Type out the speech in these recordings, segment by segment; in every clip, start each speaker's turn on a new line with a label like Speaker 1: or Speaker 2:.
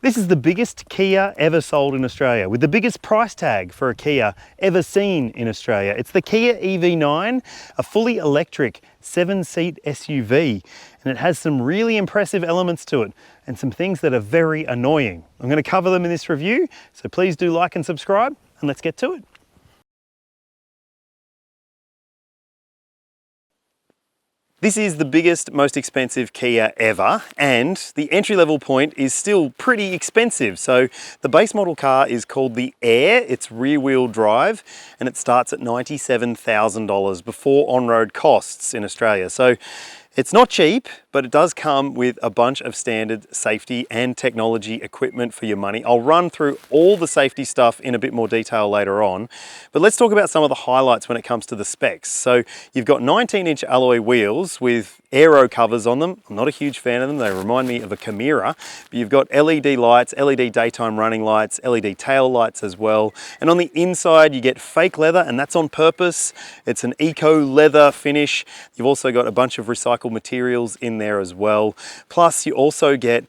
Speaker 1: This is the biggest Kia ever sold in Australia, with the biggest price tag for a Kia ever seen in Australia. It's the Kia EV9, a fully electric 7-seat SUV, and it has some really impressive elements to it and some things that are very annoying. I'm going to cover them in this review, so please do like and subscribe, and let's get to it. This is the biggest, most expensive Kia ever, and the entry-level point is still pretty expensive. So the base model car is called the Air. It's rear-wheel drive, and it starts at $97,000 before on-road costs in Australia. So it's not cheap, but it does come with a bunch of standard safety and technology equipment for your money. I'll run through all the safety stuff in a bit more detail later on, but let's talk about some of the highlights when it comes to the specs. So you've got 19-inch alloy wheels with aero covers on them. I'm not a huge fan of them. They remind me of a Chimera, but you've got LED lights, LED daytime running lights, LED tail lights as well. And on the inside, you get fake leather, and that's on purpose. It's an eco leather finish. You've also got a bunch of recycled materials in there as well. Plus you also get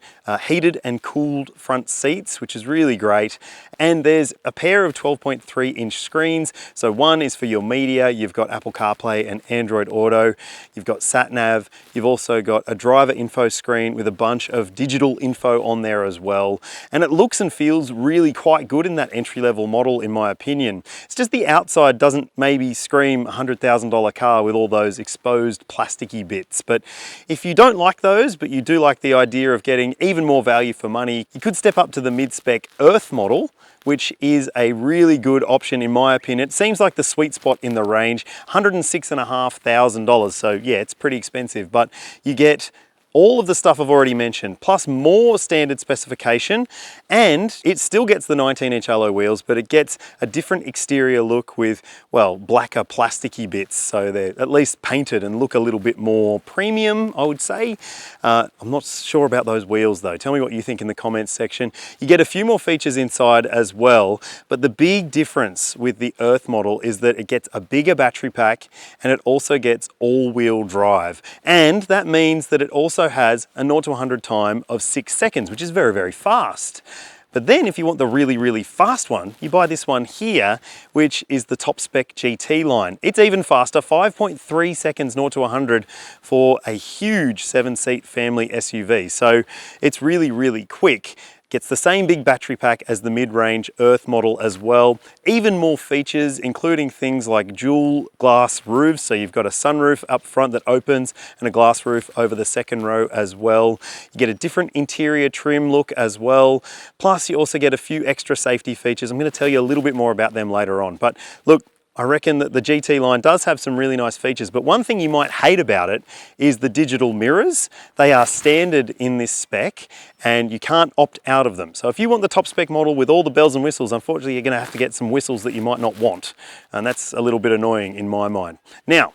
Speaker 1: heated and cooled front seats, which is really great. And there's a pair of 12.3-inch screens. So one is for your media. You've got Apple CarPlay and Android Auto. You've got sat nav. You've also got a driver info screen with a bunch of digital info on there as well. And it looks and feels really quite good in that entry-level model, in my opinion. It's just the outside doesn't maybe scream $100,000 car with all those exposed plasticky bits. But if you don't like those, but you do like the idea of getting even more value for money, you could step up to the mid-spec Earth model, which is a really good option in my opinion. It seems like the sweet spot in the range, $106,500. So yeah, it's pretty expensive, but you get all of the stuff I've already mentioned, plus more standard specification, and it still gets the 19-inch alloy wheels, but it gets a different exterior look with, well, blacker plasticky bits, so they're at least painted and look a little bit more premium, I would say. I'm not sure about those wheels though. Tell me what you think in the comments section. You get a few more features inside as well, but the big difference with the Earth model is that it gets a bigger battery pack, and it also gets all-wheel drive, and that means that it also has a 0 to 100 time of 6 seconds, which is very, very fast. But then if you want the really, really fast one, you buy this one here, which is the top spec GT line. It's even faster, 5.3 seconds 0 to 100 for a huge 7-seat family SUV. So it's really, really quick. Gets the same big battery pack as the mid-range Earth model as well. Even more features, including things like dual glass roofs. So you've got a sunroof up front that opens and a glass roof over the second row as well. You get a different interior trim look as well. Plus you also get a few extra safety features. I'm going to tell you a little bit more about them later on. But look, I reckon that the GT line does have some really nice features, but one thing you might hate about it is the digital mirrors. They are standard in this spec and you can't opt out of them. So if you want the top spec model with all the bells and whistles, unfortunately you're going to have to get some whistles that you might not want. And that's a little bit annoying in my mind. Now,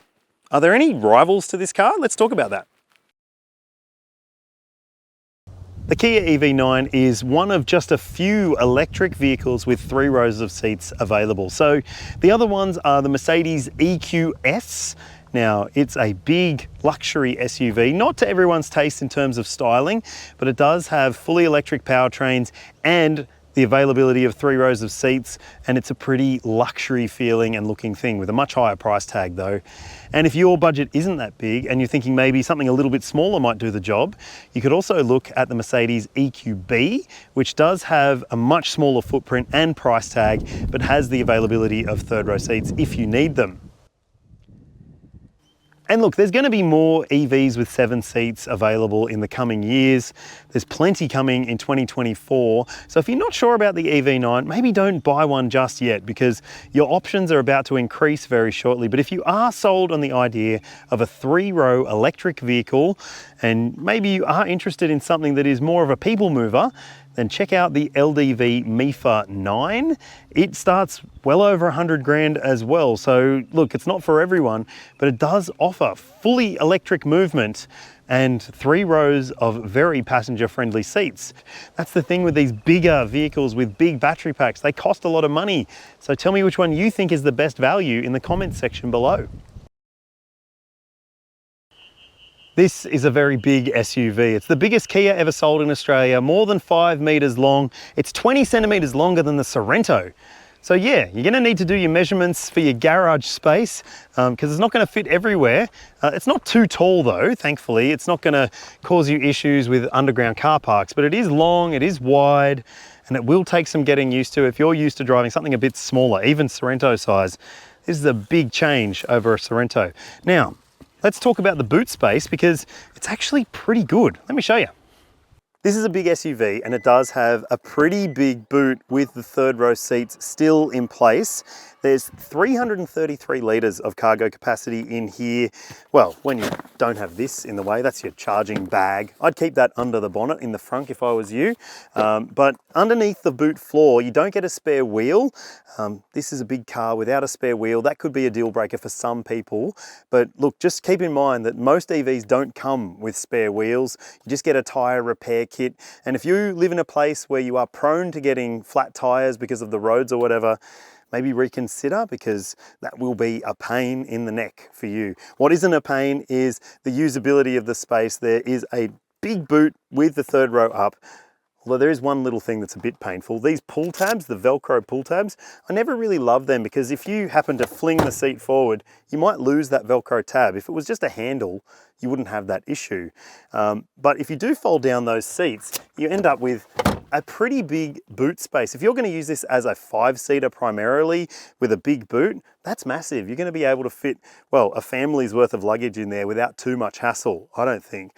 Speaker 1: are there any rivals to this car? Let's talk about that. The Kia EV9 is one of just a few electric vehicles with 3 rows of seats available. So the other ones are the Mercedes EQS. Now, it's a big luxury SUV, not to everyone's taste in terms of styling, but it does have fully electric powertrains and the availability of 3 rows of seats, and it's a pretty luxury feeling and looking thing with a much higher price tag though. And if your budget isn't that big and you're thinking maybe something a little bit smaller might do the job, you could also look at the Mercedes EQB, which does have a much smaller footprint and price tag, but has the availability of 3rd row seats if you need them. And look, there's going to be more EVs with 7 seats available in the coming years. There's plenty coming in 2024. So if you're not sure about the EV9, maybe don't buy one just yet because your options are about to increase very shortly. But if you are sold on the idea of a 3-row electric vehicle, and maybe you are interested in something that is more of a people mover, then check out the LDV MIFA 9. It starts well over 100 grand as well. So look, it's not for everyone, but it does offer fully electric movement and 3 rows of very passenger-friendly seats. That's the thing with these bigger vehicles with big battery packs. They cost a lot of money. So tell me which one you think is the best value in the comments section below. This is a very big SUV. It's the biggest Kia ever sold in Australia, more than 5 meters long. It's 20 centimeters longer than the Sorento. So yeah, you're gonna need to do your measurements for your garage space because it's not gonna fit everywhere. It's not too tall though, thankfully. It's not gonna cause you issues with underground car parks, but it is long, it is wide, and it will take some getting used to if you're used to driving something a bit smaller, even Sorento size. This is a big change over a Sorento. Now, let's talk about the boot space because it's actually pretty good. Let me show you. This is a big SUV and it does have a pretty big boot with the third row seats still in place. There's 333 litres of cargo capacity in here. Well, when you don't have this in the way, that's your charging bag. I'd keep that under the bonnet in the front if I was you. But underneath the boot floor, you don't get a spare wheel. This is a big car without a spare wheel. That could be a deal breaker for some people. But look, just keep in mind that most EVs don't come with spare wheels. You just get a tyre repair kit. And if you live in a place where you are prone to getting flat tyres because of the roads or whatever, maybe reconsider because that will be a pain in the neck for you. What isn't a pain is the usability of the space. There is a big boot with the third row up. Although there is one little thing that's a bit painful. These pull tabs, the Velcro pull tabs, I never really loved them because if you happen to fling the seat forward, you might lose that Velcro tab. If it was just a handle, you wouldn't have that issue. But if you do fold down those seats, you end up with a pretty big boot space. If you're going to use this as a 5-seater primarily with a big boot, that's massive. You're going to be able to fit, well, a family's worth of luggage in there without too much hassle, I don't think.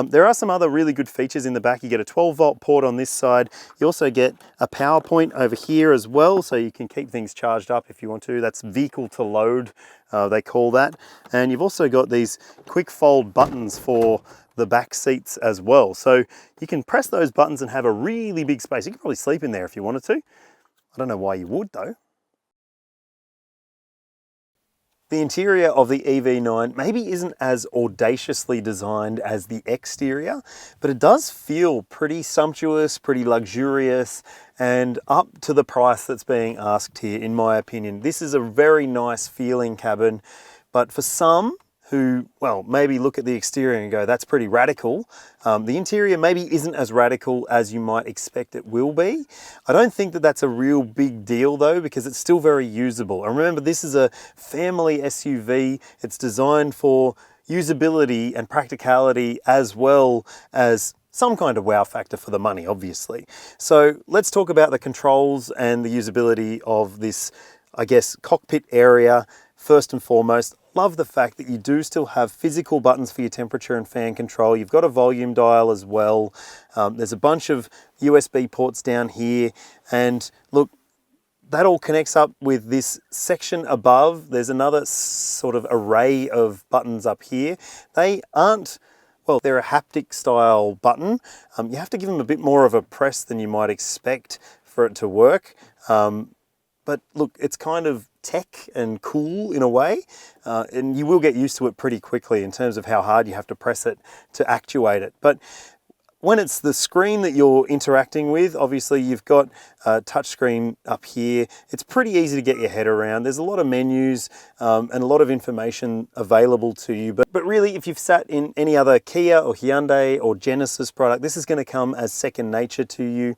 Speaker 1: There are some other really good features in the back. You get a 12-volt port on this side. You also get a power point over here as well, so you can keep things charged up if you want to. That's vehicle to load, they call that. And you've also got these quick fold buttons for the back seats as well. So you can press those buttons and have a really big space. You could probably sleep in there if you wanted to. I don't know why you would though. The interior of the EV9 maybe isn't as audaciously designed as the exterior, but it does feel pretty sumptuous, pretty luxurious, and up to the price that's being asked here, in my opinion. This is a very nice feeling cabin, but for some who, well, maybe look at the exterior and go, that's pretty radical. The interior maybe isn't as radical as you might expect it will be. I don't think that that's a real big deal though, because it's still very usable. And remember, this is a family SUV. It's designed for usability and practicality as well as some kind of wow factor for the money, obviously. So let's talk about the controls and the usability of this, I guess, cockpit area. First and foremost, love the fact that you do still have physical buttons for your temperature and fan control. You've got a volume dial as well. There's a bunch of USB ports down here. And look, that all connects up with this section above. There's another sort of array of buttons up here. They aren't, well, they're a haptic style button. You have to give them a bit more of a press than you might expect for it to work. But look, it's kind of tech and cool in a way, and you will get used to it pretty quickly in terms of how hard you have to press it to actuate it. But when it's the screen that you're interacting with, obviously you've got a touch screen up here. It's pretty easy to get your head around. There's a lot of menus and a lot of information available to you. But really, if you've sat in any other Kia or Hyundai or Genesis product, this is going to come as second nature to you.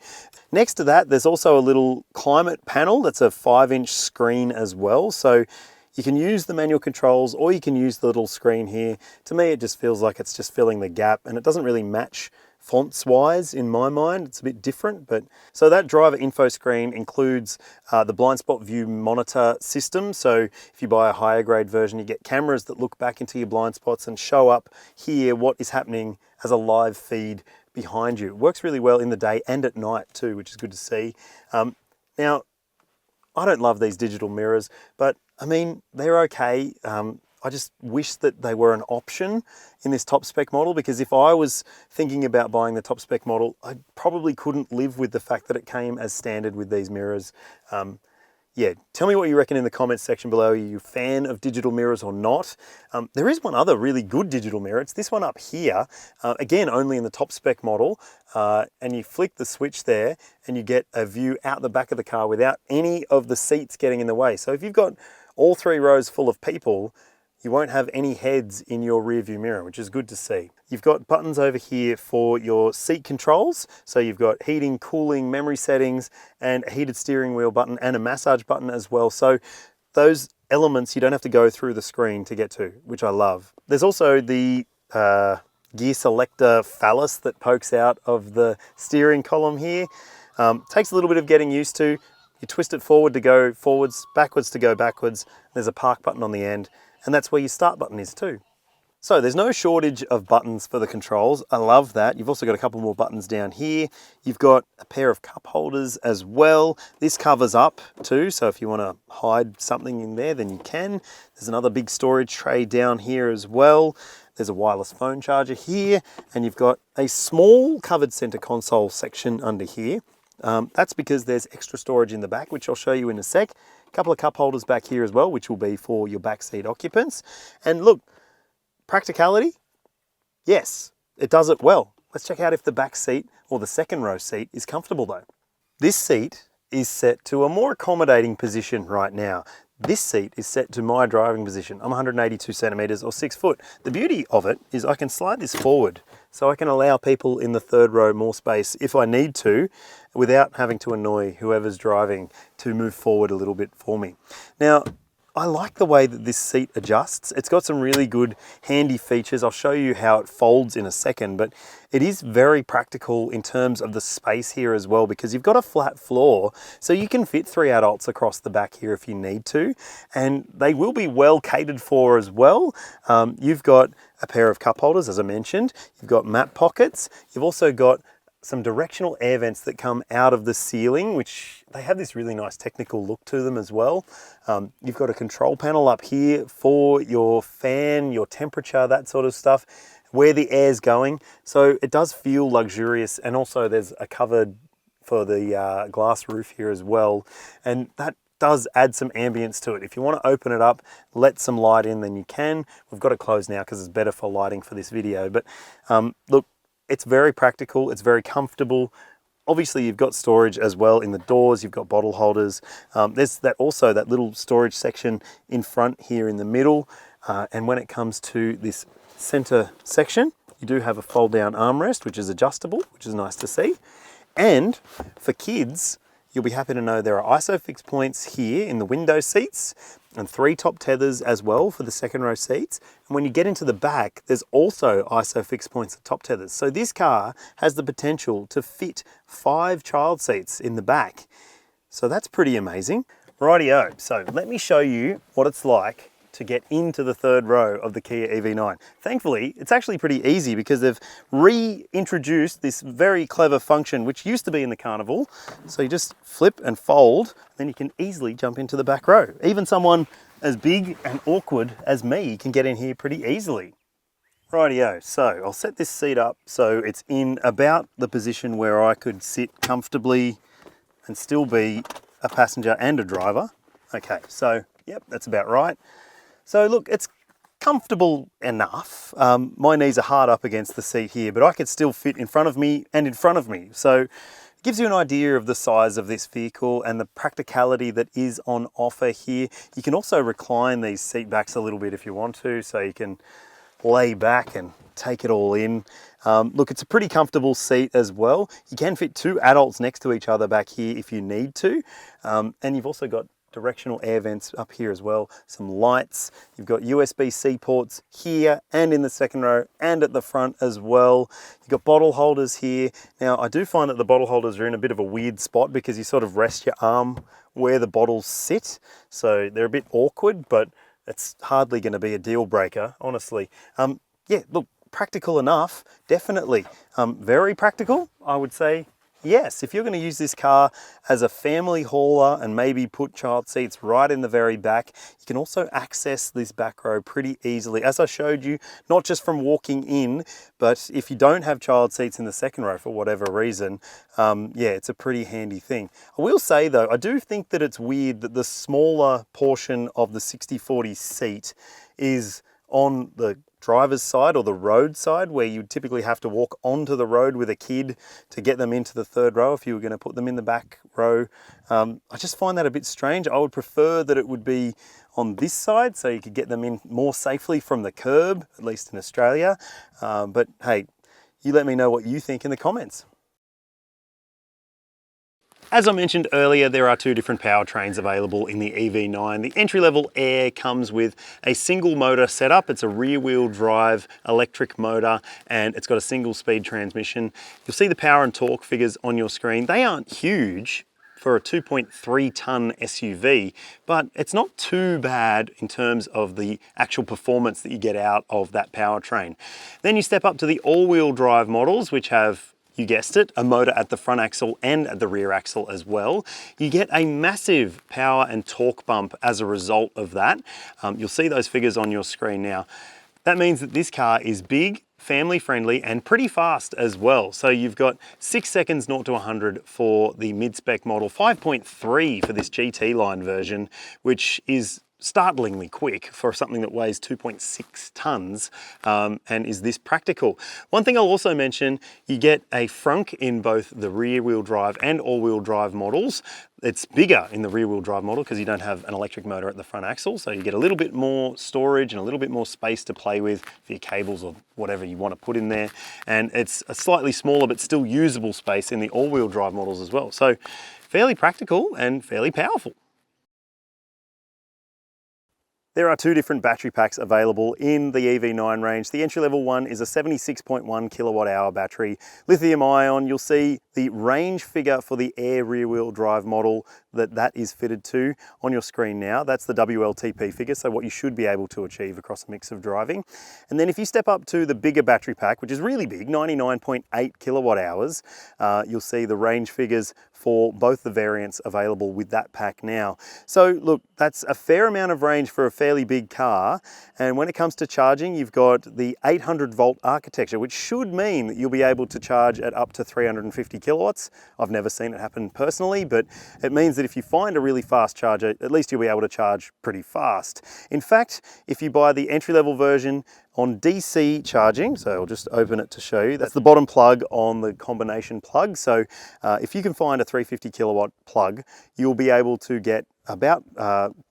Speaker 1: Next to that, there's also a little climate panel that's a 5-inch screen as well. So you can use the manual controls or you can use the little screen here. To me, it just feels like it's just filling the gap and it doesn't really match fonts wise in my mind. It's a bit different, but so that driver info screen includes the blind spot view monitor system. So if you buy a higher grade version, you get cameras that look back into your blind spots and show up here what is happening as a live feed behind you. It works really well in the day and at night too, which is good to see. Now, I don't love these digital mirrors, but I mean, they're okay. I just wish that they were an option in this top spec model, because if I was thinking about buying the top spec model, I probably couldn't live with the fact that it came as standard with these mirrors. Yeah, tell me what you reckon in the comments section below. Are you a fan of digital mirrors or not? There is one other really good digital mirror. It's this one up here, again, only in the top spec model. And you flick the switch there and you get a view out the back of the car without any of the seats getting in the way. So if you've got all 3 rows full of people, You won't have any heads in your rear view mirror, which is good to see. You've got buttons over here for your seat controls. So you've got heating, cooling, memory settings, and a heated steering wheel button and a massage button as well. So those elements you don't have to go through the screen to get to, which I love. There's also the gear selector phallus that pokes out of the steering column here. Takes a little bit of getting used to. You twist it forward to go forwards, backwards to go backwards. There's a park button on the end, and that's where your start button is too. So there's no shortage of buttons for the controls. I love that. You've also got a couple more buttons down here. You've got a pair of cup holders as well. This covers up too, so if you want to hide something in there, then you can. There's another big storage tray down here as well. There's a wireless phone charger here, and you've got a small covered center console section under here. That's because there's extra storage in the back, which I'll show you in a sec. A couple of cup holders back here as well, which will be for your back seat occupants. And look, practicality, yes, it does it well. Let's check out if the back seat or the second row seat is comfortable though. This seat is set to a more accommodating position right now. This seat is set to my driving position. I'm 182 centimeters or 6 foot. The beauty of it is I can slide this forward so I can allow people in the third row more space if I need to, without having to annoy whoever's driving to move forward a little bit for me. Now, I like the way that this seat adjusts. It's got some really good handy features. I'll show you how it folds in a second, but it is very practical in terms of the space here as well, because you've got a flat floor, so you can fit 3 adults across the back here if you need to, and they will be well catered for as well. You've got a pair of cup holders, as I mentioned. You've got map pockets. You've also got some directional air vents that come out of the ceiling, which they have this really nice technical look to them as well. You've got a control panel up here for your fan, your temperature, that sort of stuff, where the air's going. So it does feel luxurious, and also there's a covered for the glass roof here as well. And that does add some ambience to it. If you want to open it up, let some light in, then you can. We've got it closed now because it's better for lighting for this video. But look, it's very practical, it's very comfortable. Obviously you've got storage as well in the doors, you've got bottle holders. There's also that little storage section in front here in the middle. And when it comes to this center section, you do have a fold down armrest, which is adjustable, which is nice to see. And for kids, you'll be happy to know there are ISOFIX points here in the window seats, and 3 top tethers as well for the second row seats. And when you get into the back, there's also ISOFIX points at top tethers. So this car has the potential to fit 5 child seats in the back. So that's pretty amazing. Rightio, so let me show you what it's like to get into the third row of the Kia EV9. Thankfully, it's actually pretty easy because they've reintroduced this very clever function which used to be in the Carnival. So you just flip and fold, then you can easily jump into the back row. Even someone as big and awkward as me can get in here pretty easily. Rightio, so I'll set this seat up so it's in about the position where I could sit comfortably and still be a passenger and a driver. Okay, so yep, that's about right. So look, it's comfortable enough. My knees are hard up against the seat here, but I could still fit in front of me and in front of me. So it gives you an idea of the size of this vehicle and the practicality that is on offer here. You can also recline these seat backs a little bit if you want to, so you can lay back and take it all in. Look, it's a pretty comfortable seat as well. You can fit 2 adults next to each other back here if you need to. And you've also got directional air vents up here as well, some lights. You've got USB-C ports here and in the second row and at the front as well. You've got bottle holders here. Now, I do find that the bottle holders are in a bit of a weird spot because you sort of rest your arm where the bottles sit. So they're a bit awkward, but it's hardly going to be a deal breaker, honestly. Yeah, look, practical enough, definitely. Very practical, I would say. Yes, if you're going to use this car as a family hauler and maybe put child seats right in the very back, you can also access this back row pretty easily. As I showed you, not just from walking in, but if you don't have child seats in the second row for whatever reason, yeah, it's a pretty handy thing. I will say though, I do think that it's weird that the smaller portion of the 60/40 seat is on the driver's side or the road side, where you'd typically have to walk onto the road with a kid to get them into the third row if you were going to put them in the back row. I just find that a bit strange. I would prefer that it would be on this side so you could get them in more safely from the curb, at least in Australia. But hey, you let me know what you think in the comments. As I mentioned earlier, there are two different powertrains available in the EV9. The entry-level Air comes with a single motor setup. It's a rear-wheel drive electric motor, and it's got a single-speed transmission. You'll see the power and torque figures on your screen. They aren't huge for a 2.3-ton SUV, but it's not too bad in terms of the actual performance that you get out of that powertrain. Then you step up to the all-wheel drive models, which have, you guessed it, a motor at the front axle and at the rear axle as well. You get a massive power and torque bump as a result of that. You'll see those figures on your screen now. That means that this car is big, family friendly, and pretty fast as well. So you've got 6 seconds 0 to 100 for the mid-spec model, 5.3 for this GT line version, which is startlingly quick for something that weighs 2.6 tons and is this practical. One thing I'll also mention, you get a frunk in both the rear-wheel drive and all-wheel drive models. It's bigger in the rear-wheel drive model because you don't have an electric motor at the front axle, so you get a little bit more storage and a little bit more space to play with for your cables or whatever you want to put in there. And it's a slightly smaller but still usable space in the all-wheel drive models as well. So fairly practical and fairly powerful. There are two different battery packs available in the EV9 range. The entry-level one is a 76.1 kilowatt hour battery, lithium ion. You'll see the range figure for the Air rear-wheel drive model that is fitted to on your screen now. That's the WLTP figure, so what you should be able to achieve across a mix of driving. And then if you step up to the bigger battery pack, which is really big, 99.8 kilowatt hours, you'll see the range figures for both the variants available with that pack now. So look, that's a fair amount of range for a fairly big car. And when it comes to charging, you've got the 800 volt architecture, which should mean that you'll be able to charge at up to 350 kilowatts. I've never seen it happen personally, but it means that if you find a really fast charger, at least you'll be able to charge pretty fast. In fact, if you buy the entry-level version on DC charging, so I'll just open it to show you, that's the bottom plug on the combination plug. So if you can find a 350 kilowatt plug, you'll be able to get about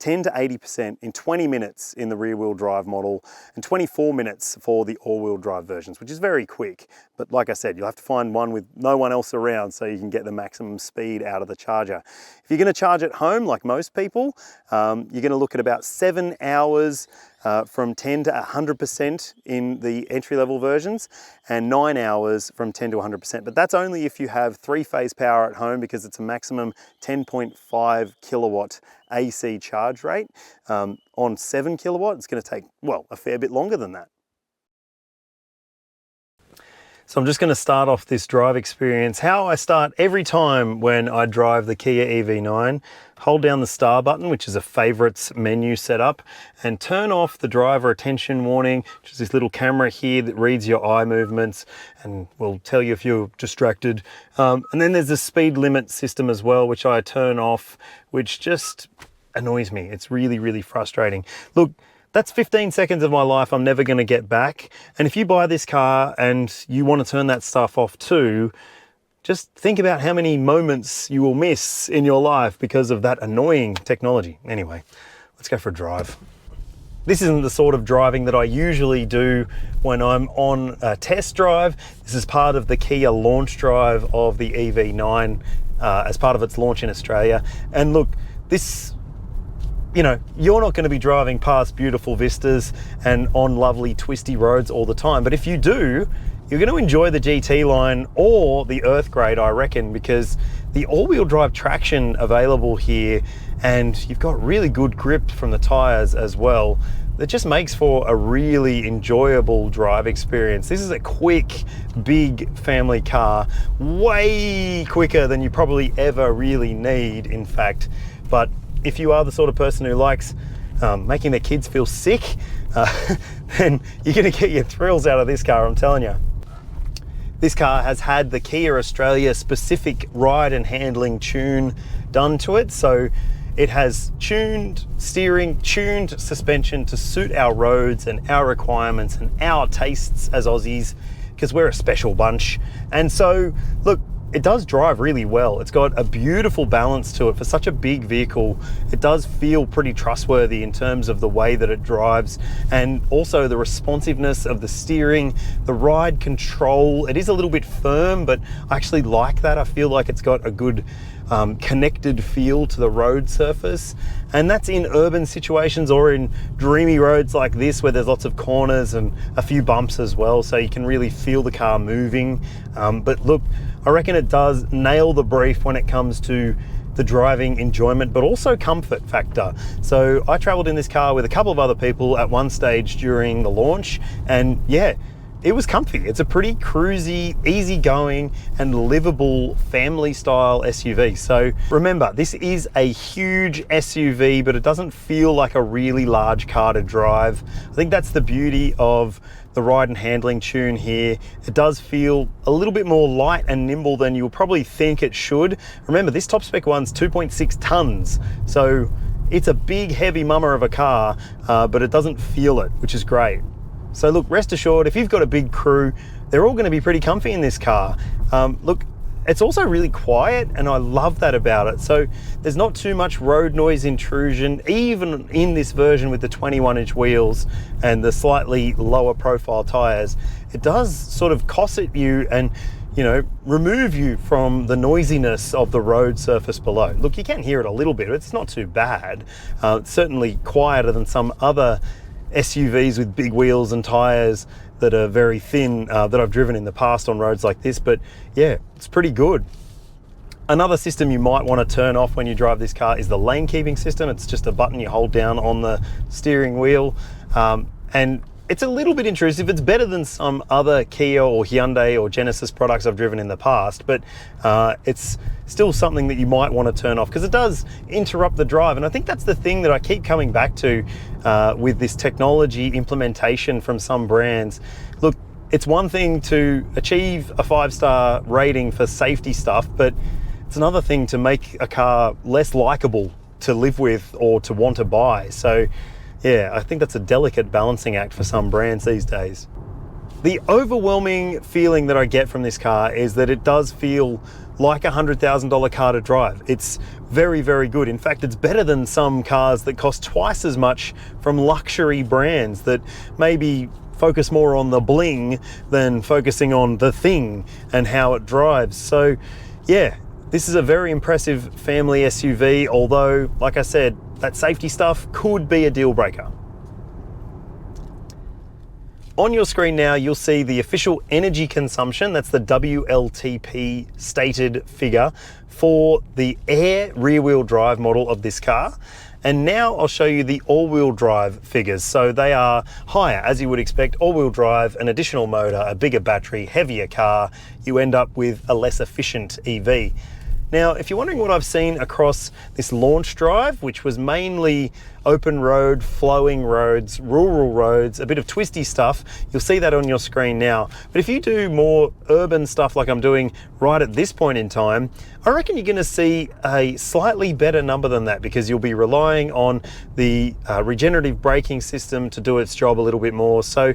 Speaker 1: 10 to 80% in 20 minutes in the rear-wheel drive model and 24 minutes for the all-wheel drive versions, which is very quick. But like I said, you'll have to find one with no one else around so you can get the maximum speed out of the charger. If you're going to charge at home, like most people, you're going to look at about 7 hours from 10 to 100% in the entry-level versions and 9 hours from 10 to 100%. But that's only if you have 3-phase power at home, because it's a maximum 10.5 kilowatt AC charge rate. On 7 kilowatt, it's going to take, well, a fair bit longer than that. So I'm just going to start off this drive experience how I start every time when I drive the Kia EV9. Hold down the star button, which is a favorites menu setup, and turn off the driver attention warning, which is this little camera here that reads your eye movements and will tell you if you're distracted. And then there's the speed limit system as well, which I turn off, which just annoys me. It's really, really frustrating. Look, that's 15 seconds of my life I'm never going to get back. And if you buy this car and you want to turn that stuff off too, just think about how many moments you will miss in your life because of that annoying technology. Anyway, let's go for a drive. This isn't the sort of driving that I usually do when I'm on a test drive. This is part of the Kia launch drive of the EV9 as part of its launch in Australia. And look, this, you know, you're not going to be driving past beautiful vistas and on lovely twisty roads all the time. But if you do, you're going to enjoy the GT line or the Earth grade, I reckon, because the all-wheel drive traction available here, and you've got really good grip from the tires as well. That just makes for a really enjoyable drive experience. This is a quick, big family car, way quicker than you probably ever really need, in fact. But if you are the sort of person who likes making their kids feel sick, then you're going to get your thrills out of this car, I'm telling you. This car has had the Kia Australia specific ride and handling tune done to it, so it has tuned steering, tuned suspension to suit our roads and our requirements and our tastes as Aussies, because we're a special bunch. And so, look, it does drive really well. It's got a beautiful balance to it. For such a big vehicle, it does feel pretty trustworthy in terms of the way that it drives, and also the responsiveness of the steering, the ride control. It is a little bit firm, but I actually like that. I feel like it's got a good connected feel to the road surface, and that's in urban situations or in dreamy roads like this where there's lots of corners and a few bumps as well, so you can really feel the car moving. But look, I reckon it does nail the brief when it comes to the driving enjoyment, but also comfort factor. So I traveled in this car with a couple of other people at one stage during the launch, and yeah, it was comfy. It's a pretty cruisy, easygoing and livable family style SUV. So remember, this is a huge SUV, but it doesn't feel like a really large car to drive. I think that's the beauty of the ride and handling tune here. It does feel a little bit more light and nimble than you'll probably think it should. Remember, this top spec one's 2.6 tons. So it's a big, heavy mama of a car, but it doesn't feel it, which is great. So look, rest assured, if you've got a big crew, they're all going to be pretty comfy in this car. Look, it's also really quiet, and I love that about it. So there's not too much road noise intrusion, even in this version with the 21-inch wheels and the slightly lower profile tires. It does sort of cosset you and, you know, remove you from the noisiness of the road surface below. Look, you can hear it a little bit, but it's not too bad. It's certainly quieter than some other SUVs with big wheels and tires that are very thin that I've driven in the past on roads like this, but yeah, it's pretty good. Another system you might want to turn off when you drive this car is the lane keeping system. It's just a button you hold down on the steering wheel, and it's a little bit intrusive. It's better than some other Kia or Hyundai or Genesis products I've driven in the past, but it's still something that you might want to turn off because it does interrupt the drive. And I think that's the thing that I keep coming back to with this technology implementation from some brands. Look, it's one thing to achieve a 5-star rating for safety stuff, but it's another thing to make a car less likable to live with or to want to buy. So yeah, I think that's a delicate balancing act for some brands these days. The overwhelming feeling that I get from this car is that it does feel like a $100,000 car to drive. It's very, very good. In fact, it's better than some cars that cost twice as much from luxury brands that maybe focus more on the bling than focusing on the thing and how it drives. So yeah, this is a very impressive family SUV, although, like I said, that safety stuff could be a deal breaker. On your screen now, you'll see the official energy consumption. That's the WLTP stated figure for the Air rear-wheel drive model of this car. And now I'll show you the all-wheel drive figures. So they are higher, as you would expect. All-wheel drive, an additional motor, a bigger battery, heavier car. You end up with a less efficient EV. Now, if you're wondering what I've seen across this launch drive, which was mainly open road, flowing roads, rural roads, a bit of twisty stuff, you'll see that on your screen now. But if you do more urban stuff like I'm doing right at this point in time, I reckon you're gonna see a slightly better number than that, because you'll be relying on the regenerative braking system to do its job a little bit more. So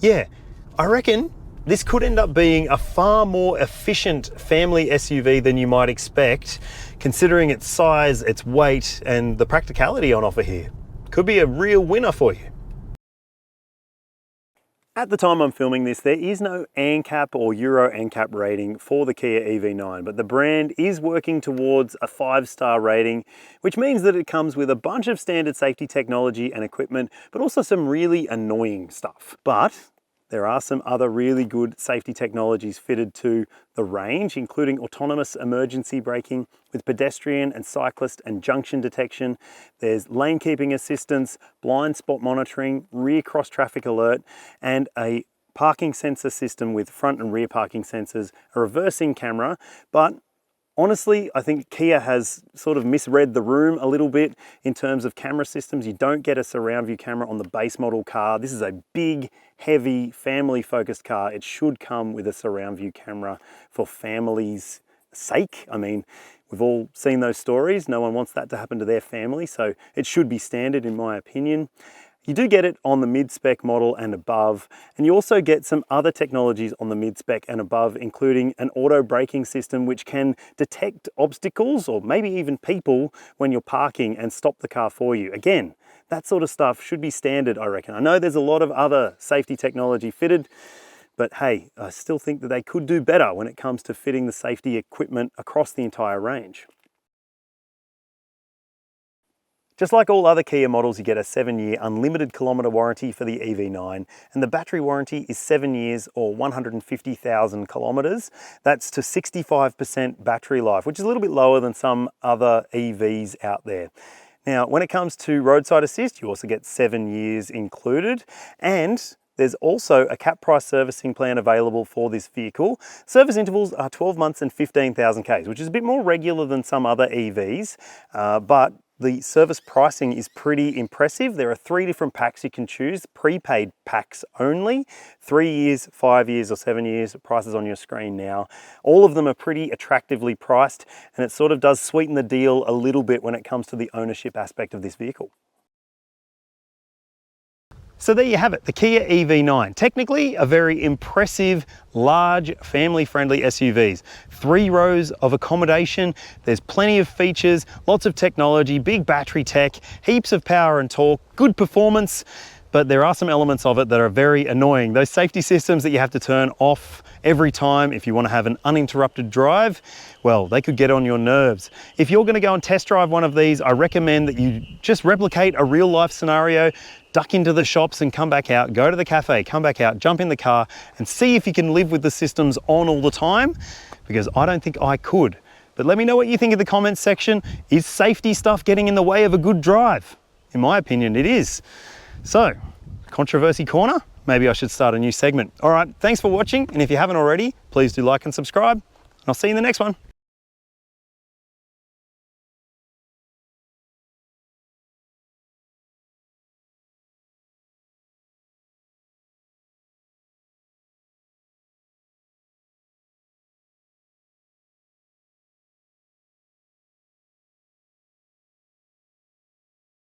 Speaker 1: yeah, I reckon this could end up being a far more efficient family SUV than you might expect, considering its size, its weight, and the practicality on offer here. Could be a real winner for you. At the time I'm filming this, there is no ANCAP or Euro ANCAP rating for the Kia EV9, but the brand is working towards a 5-star rating, which means that it comes with a bunch of standard safety technology and equipment, but also some really annoying stuff. But there are some other really good safety technologies fitted to the range, including autonomous emergency braking with pedestrian and cyclist and junction detection. There's lane keeping assistance, blind spot monitoring, rear cross traffic alert, and a parking sensor system with front and rear parking sensors, a reversing camera. But honestly, I think Kia has sort of misread the room a little bit in terms of camera systems. You don't get a surround view camera on the base model car. This is a big, heavy, family-focused car. It should come with a surround view camera for family's sake. I mean, We've all seen those stories. No one wants that to happen to their family, so it should be standard in my opinion. You do get it on the mid-spec model and above, and you also get some other technologies on the mid-spec and above, including an auto braking system which can detect obstacles or maybe even people when you're parking and stop the car for you. Again, that sort of stuff should be standard, I reckon. I know there's a lot of other safety technology fitted, but hey, I still think that they could do better when it comes to fitting the safety equipment across the entire range. Just like all other Kia models, you get a 7-year unlimited kilometre warranty for the EV9, and the battery warranty is 7 years or 150,000 kilometres. That's to 65% battery life, which is a little bit lower than some other EVs out there. Now, when it comes to roadside assist, you also get 7 years included, and there's also a cap price servicing plan available for this vehicle. Service intervals are 12 months and 15,000 Ks, which is a bit more regular than some other EVs, but the service pricing is pretty impressive. There are 3 different packs you can choose, prepaid packs only, 3 years, 5 years or 7 years, prices on your screen now. All of them are pretty attractively priced, and it sort of does sweeten the deal a little bit when it comes to the ownership aspect of this vehicle. So there you have it, the Kia EV9. Technically a very impressive, large, family-friendly SUVs. 3 rows of accommodation, there's plenty of features, lots of technology, big battery tech, heaps of power and torque, good performance, but there are some elements of it that are very annoying. Those safety systems that you have to turn off every time if you want to have an uninterrupted drive, well, they could get on your nerves. If you're going to go and test drive one of these, I recommend that you just replicate a real life scenario, duck into the shops and come back out, go to the cafe, come back out, jump in the car and see if you can live with the systems on all the time, because I don't think I could. But let me know what you think in the comments section. Is safety stuff getting in the way of a good drive? In my opinion, it is. So, controversy corner? Maybe I should start a new segment. All right, thanks for watching, and if you haven't already, please do like and subscribe, and I'll see you in the next one.